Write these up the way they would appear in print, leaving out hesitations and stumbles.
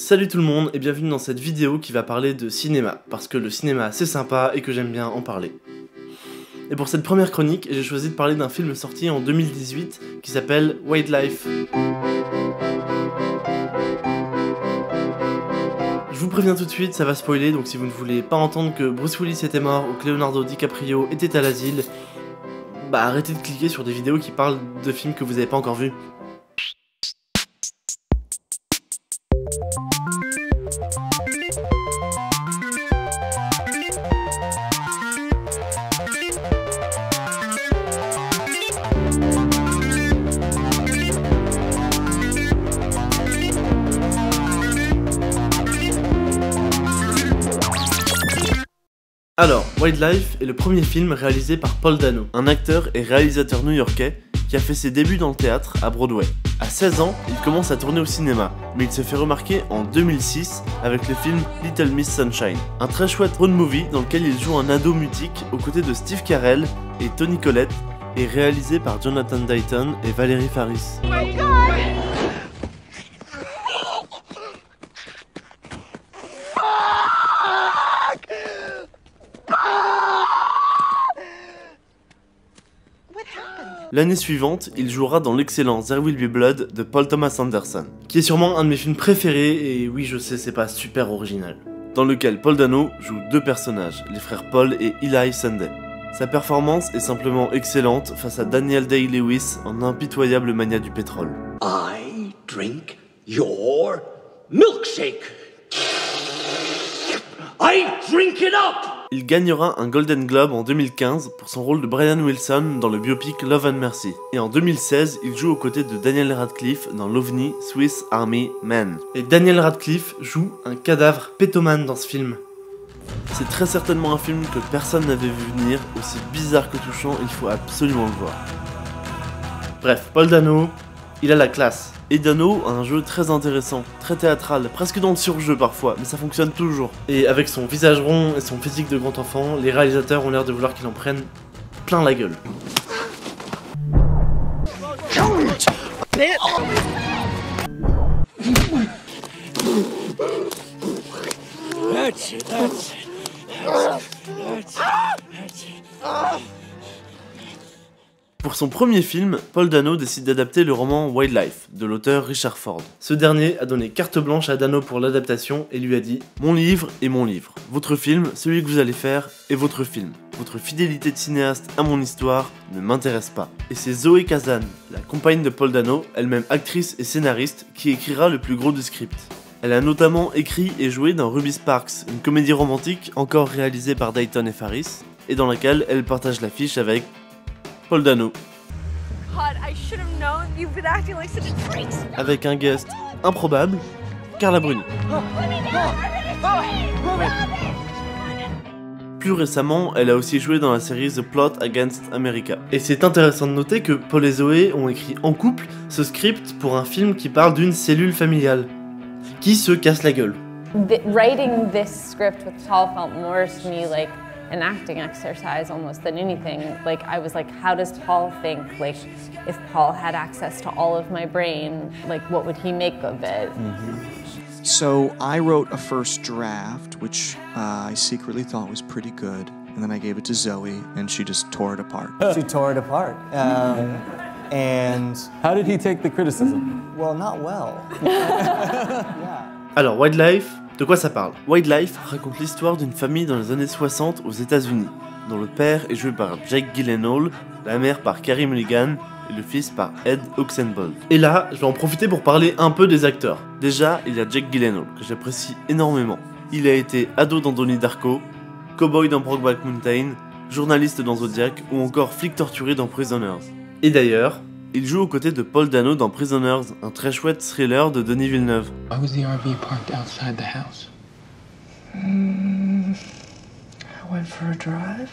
Salut tout le monde et bienvenue dans cette vidéo qui va parler de cinéma, parce que le cinéma c'est sympa et que j'aime bien en parler. Et pour cette première chronique, j'ai choisi de parler d'un film sorti en 2018 qui s'appelle Wildlife. Je vous préviens tout de suite, ça va spoiler, donc si vous ne voulez pas entendre que Bruce Willis était mort ou que Leonardo DiCaprio était à l'asile, bah arrêtez de cliquer sur des vidéos qui parlent de films que vous n'avez pas encore vus. Alors, Wildlife est le premier film réalisé par Paul Dano, un acteur et réalisateur new-yorkais qui a fait ses débuts dans le théâtre à Broadway. À 16 ans, il commence à tourner au cinéma, mais il se fait remarquer en 2006 avec le film Little Miss Sunshine, un très chouette road movie dans lequel il joue un ado mutique aux côtés de Steve Carell et Toni Collette et réalisé par Jonathan Dayton et Valerie Faris. Oh my God! L'année suivante, il jouera dans l'excellent There Will Be Blood de Paul Thomas Anderson, qui est sûrement un de mes films préférés, et oui je sais c'est pas super original, dans lequel Paul Dano joue deux personnages, les frères Paul et Eli Sunday. Sa performance est simplement excellente face à Daniel Day-Lewis en impitoyable mania du pétrole. I drink your milkshake. I drink it up! Il gagnera un Golden Globe en 2015 pour son rôle de Brian Wilson dans le biopic Love and Mercy. Et en 2016, il joue aux côtés de Daniel Radcliffe dans l'OVNI Swiss Army Man. Et Daniel Radcliffe joue un cadavre pétomane dans ce film. C'est très certainement un film que personne n'avait vu venir, aussi bizarre que touchant, il faut absolument le voir. Bref, Paul Dano, il a la classe. Et Dano a un jeu très intéressant, très théâtral, presque dans le surjeu parfois, mais ça fonctionne toujours. Et avec son visage rond et son physique de grand enfant, les réalisateurs ont l'air de vouloir qu'il en prenne plein la gueule. Pour son premier film, Paul Dano décide d'adapter le roman Wildlife de l'auteur Richard Ford. Ce dernier a donné carte blanche à Dano pour l'adaptation et lui a dit « Mon livre est mon livre. Votre film, celui que vous allez faire, est votre film. Votre fidélité de cinéaste à mon histoire ne m'intéresse pas. » Et c'est Zoé Kazan, la compagne de Paul Dano, elle-même actrice et scénariste, qui écrira le plus gros du script. Elle a notamment écrit et joué dans Ruby Sparks, une comédie romantique encore réalisée par Dayton et Faris, et dans laquelle elle partage l'affiche avec Paul Dano. Avec un guest improbable, Carla Bruni. Plus récemment, elle a aussi joué dans la série The Plot Against America. Et c'est intéressant de noter que Paul et Zoé ont écrit en couple ce script pour un film qui parle d'une cellule familiale qui se casse la gueule. Writing this script with Paul felt more to me like an acting exercise almost than anything. Like I was like, how does Paul think? Like if Paul had access to all of my brain, like what would he make of it? So I wrote a first draft, which I secretly thought was pretty good, and then I gave it to Zoe, and she just tore it apart. She tore it apart. And how did he take the criticism? Well, not well. Yeah. Alors, Wildlife, de quoi ça parle? Wildlife raconte l'histoire d'une famille dans les années 60 aux États-Unis, dont le père est joué par Jake Gyllenhaal, la mère par Carey Mulligan et le fils par Ed Oxenbould. Et là, je vais en profiter pour parler un peu des acteurs. Déjà, il y a Jake Gyllenhaal, que j'apprécie énormément. Il a été ado dans Donnie Darko, cowboy dans Brokeback Mountain, journaliste dans Zodiac ou encore flic torturé dans Prisoners. Et d'ailleurs, il joue aux côtés de Paul Dano dans Prisoners, un très chouette thriller de Denis Villeneuve. Why was the RV parked outside the house? I went for a drive.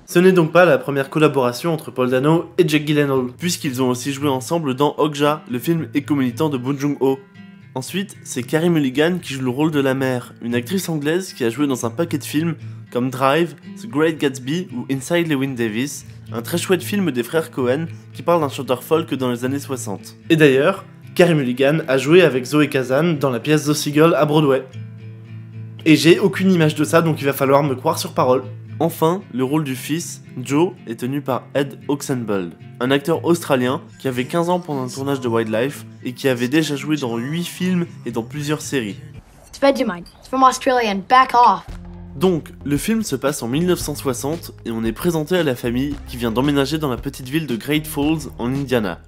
Ce n'est donc pas la première collaboration entre Paul Dano et Jake Gyllenhaal, puisqu'ils ont aussi joué ensemble dans Okja, le film éco-militant de Bong Joon-ho. Ensuite, c'est Carey Mulligan qui joue le rôle de la mère, une actrice anglaise qui a joué dans un paquet de films comme Drive, The Great Gatsby ou Inside Llewyn Davis, un très chouette film des frères Coen qui parle d'un chanteur folk dans les années 60. Et d'ailleurs, Carey Mulligan a joué avec Zoe Kazan dans la pièce The Seagull à Broadway. Et j'ai aucune image de ça, donc il va falloir me croire sur parole. Enfin, le rôle du fils, Joe, est tenu par Ed Oxenbould, un acteur australien qui avait 15 ans pendant le tournage de Wildlife et qui avait déjà joué dans 8 films et dans plusieurs séries. It's Vegemite. It's from Australia and back off. Donc, le film se passe en 1960 et on est présenté à la famille qui vient d'emménager dans la petite ville de Great Falls en Indiana.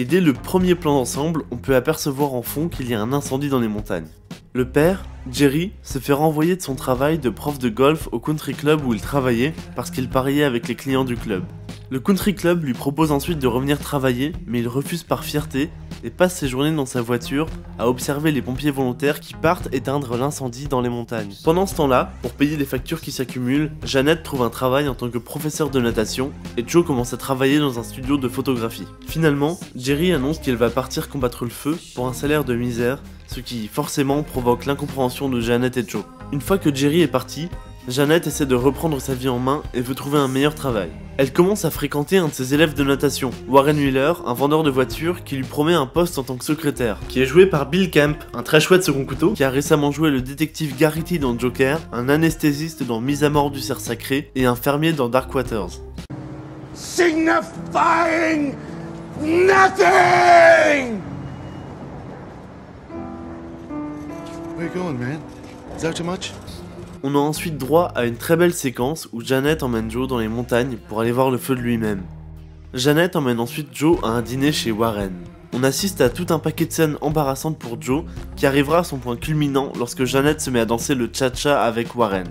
Et dès le premier plan d'ensemble, on peut apercevoir en fond qu'il y a un incendie dans les montagnes. Le père, Jerry, se fait renvoyer de son travail de prof de golf au country club où il travaillait parce qu'il pariait avec les clients du club. Le country club lui propose ensuite de revenir travailler, mais il refuse par fierté et passe ses journées dans sa voiture à observer les pompiers volontaires qui partent éteindre l'incendie dans les montagnes. Pendant ce temps-là, pour payer les factures qui s'accumulent, Jeannette trouve un travail en tant que professeur de natation et Joe commence à travailler dans un studio de photographie. Finalement, Jerry annonce qu'il va partir combattre le feu pour un salaire de misère, ce qui forcément provoque l'incompréhension de Jeannette et Joe. Une fois que Jerry est parti, Jeannette essaie de reprendre sa vie en main et veut trouver un meilleur travail. Elle commence à fréquenter un de ses élèves de natation, Warren Wheeler, un vendeur de voitures qui lui promet un poste en tant que secrétaire, qui est joué par Bill Camp, un très chouette second couteau, qui a récemment joué le détective Garrity dans Joker, un anesthésiste dans Mise à mort du cerf sacré et un fermier dans Dark Waters. Signifying nothing! Where you going, man? Is that too much? On a ensuite droit à une très belle séquence où Jeannette emmène Joe dans les montagnes pour aller voir le feu de lui-même. Jeannette emmène ensuite Joe à un dîner chez Warren. On assiste à tout un paquet de scènes embarrassantes pour Joe qui arrivera à son point culminant lorsque Jeannette se met à danser le cha-cha avec Warren.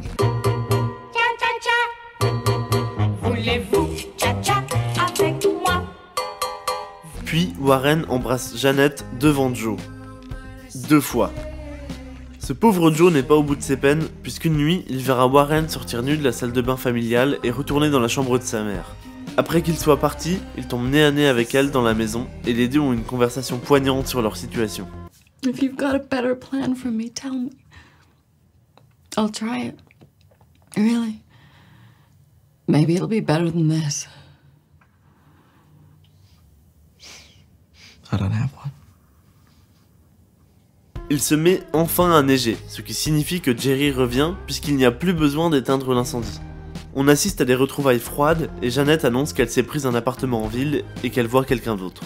Voulez-vous cha-cha avec moi? Puis Warren embrasse Jeannette devant Joe. 2 fois. Ce pauvre Joe n'est pas au bout de ses peines, puisqu'une nuit, il verra Warren sortir nu de la salle de bain familiale et retourner dans la chambre de sa mère. Après qu'il soit parti, il tombe nez à nez avec elle dans la maison, et les deux ont une conversation poignante sur leur situation. If you've got a better plan for me, tell me. I'll try it. Really. Maybe it'll be better than this. I don't have one. Il se met enfin à neiger, ce qui signifie que Jerry revient puisqu'il n'y a plus besoin d'éteindre l'incendie. On assiste à des retrouvailles froides et Jeannette annonce qu'elle s'est prise un appartement en ville et qu'elle voit quelqu'un d'autre.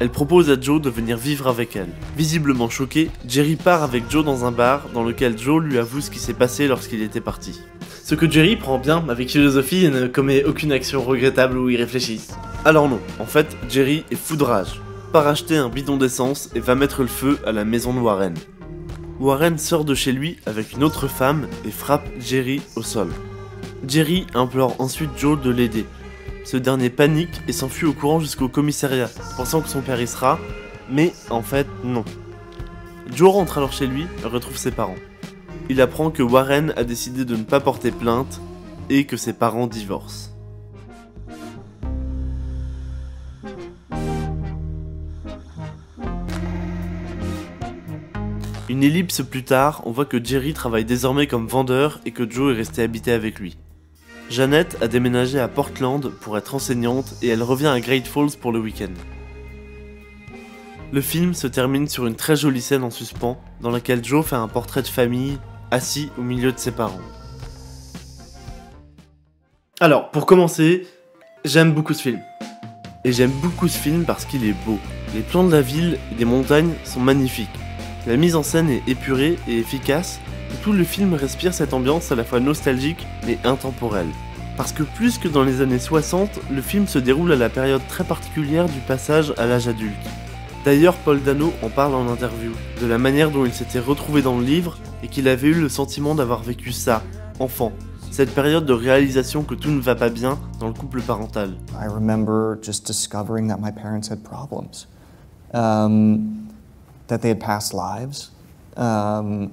Elle propose à Joe de venir vivre avec elle. Visiblement choqué, Jerry part avec Joe dans un bar dans lequel Joe lui avoue ce qui s'est passé lorsqu'il était parti. Ce que Jerry prend bien avec philosophie et ne commet aucune action regrettable ou irréfléchie. Alors non, en fait, Jerry est fou de rage. Part acheter un bidon d'essence et va mettre le feu à la maison de Warren. Warren sort de chez lui avec une autre femme et frappe Jerry au sol. Jerry implore ensuite Joe de l'aider. Ce dernier panique et s'enfuit au courant jusqu'au commissariat, pensant que son père y sera, mais en fait non. Joe rentre alors chez lui et retrouve ses parents. Il apprend que Warren a décidé de ne pas porter plainte et que ses parents divorcent. Une ellipse plus tard, on voit que Jerry travaille désormais comme vendeur et que Joe est resté habiter avec lui. Jeannette a déménagé à Portland pour être enseignante et elle revient à Great Falls pour le week-end. Le film se termine sur une très jolie scène en suspens dans laquelle Joe fait un portrait de famille assis au milieu de ses parents. Alors, pour commencer, j'aime beaucoup ce film. Et j'aime beaucoup ce film parce qu'il est beau. Les plans de la ville et des montagnes sont magnifiques. La mise en scène est épurée et efficace, et tout le film respire cette ambiance à la fois nostalgique mais intemporelle. Parce que plus que dans les années 60, le film se déroule à la période très particulière du passage à l'âge adulte. D'ailleurs, Paul Dano en parle en interview, de la manière dont il s'était retrouvé dans le livre et qu'il avait eu le sentiment d'avoir vécu ça, enfant. Cette période de réalisation que tout ne va pas bien dans le couple parental. I remember just discovering that my parents had problems. That they had past lives. And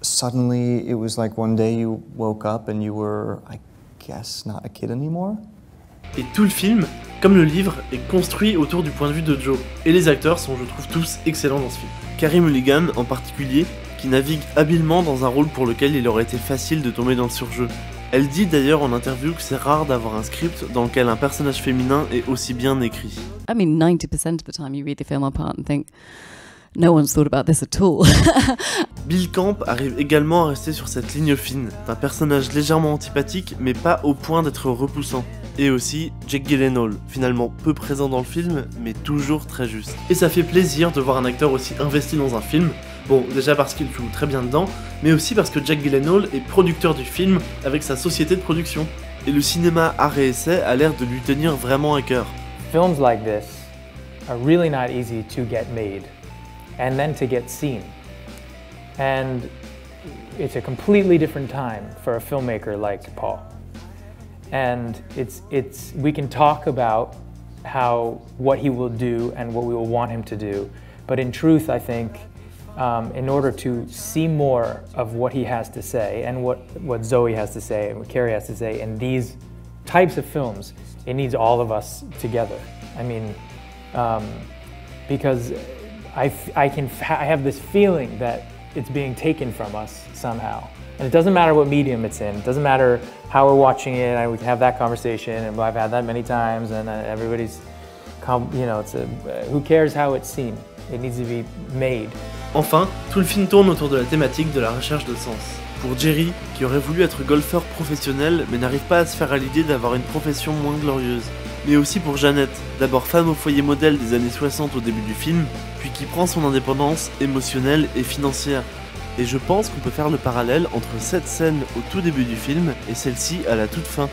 suddenly it was like one day you woke up and you were, I guess, not a kid anymore. Et tout le film, comme le livre, est construit autour du point de vue de Joe. Et les acteurs sont, je trouve, tous excellents dans ce film. Carey Mulligan, en particulier, qui navigue habilement dans un rôle pour lequel il aurait été facile de tomber dans le surjeu. Elle dit d'ailleurs en interview que c'est rare d'avoir un script dans lequel un personnage féminin est aussi bien écrit. I mean, 90% of the time you read the film apart and think, no one's thought about this at all. Bill Camp arrive également à rester sur cette ligne fine, d'un personnage légèrement antipathique mais pas au point d'être repoussant. Et aussi Jake Gyllenhaal, finalement peu présent dans le film mais toujours très juste. Et ça fait plaisir de voir un acteur aussi investi dans un film. Bon, déjà parce qu'il joue très bien dedans, mais aussi parce que Jake Gyllenhaal est producteur du film avec sa société de production. Et le cinéma art et essai a l'air de lui tenir vraiment à cœur. Films like this are really not easy to get made and then to get seen. And it's a completely different time for a filmmaker like Paul. And we can talk about what he will do and what we will want him to do, but in truth, I think, in order to see more of what he has to say and what Zoe has to say and what Carrie has to say in these types of films, it needs all of us together. I mean, because I have this feeling that it's being taken from us somehow. And it doesn't matter what medium it's in. It doesn't matter how we're watching it. We can have that conversation, and I've had that many times. And everybody's, who cares how it's seen? It needs to be made. Enfin, tout le film tourne autour de la thématique de la recherche de sens. Pour Jerry, qui aurait voulu être golfeur professionnel mais n'arrive pas à se faire à l'idée d'avoir une profession moins glorieuse. Mais aussi pour Jeannette, d'abord femme au foyer modèle des années 60 au début du film, puis qui prend son indépendance émotionnelle et financière. Et je pense qu'on peut faire le parallèle entre cette scène au tout début du film et celle-ci à la toute fin.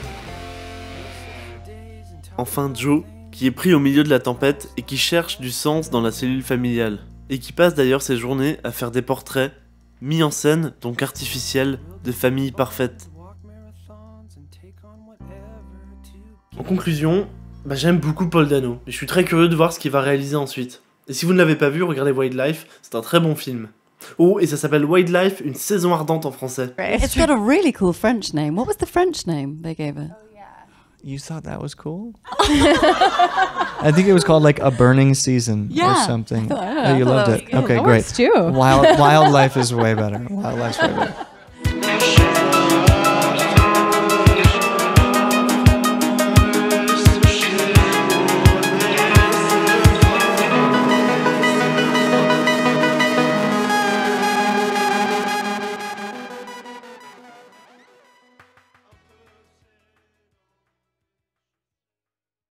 Enfin Joe, qui est pris au milieu de la tempête et qui cherche du sens dans la cellule familiale. Et qui passe d'ailleurs ses journées à faire des portraits, mis en scène, donc artificiels, de familles parfaites. En conclusion, j'aime beaucoup Paul Dano, et je suis très curieux de voir ce qu'il va réaliser ensuite. Et si vous ne l'avez pas vu, regardez Wildlife, c'est un très bon film. Oh, et ça s'appelle Wildlife, une saison ardente en français. It's got a really cool French name. What was the French name they gave it? You thought that was cool? I think it was called like A Burning Season or something. I you loved it. Okay, That great. works too. Wildlife is way better. Wildlife's way better.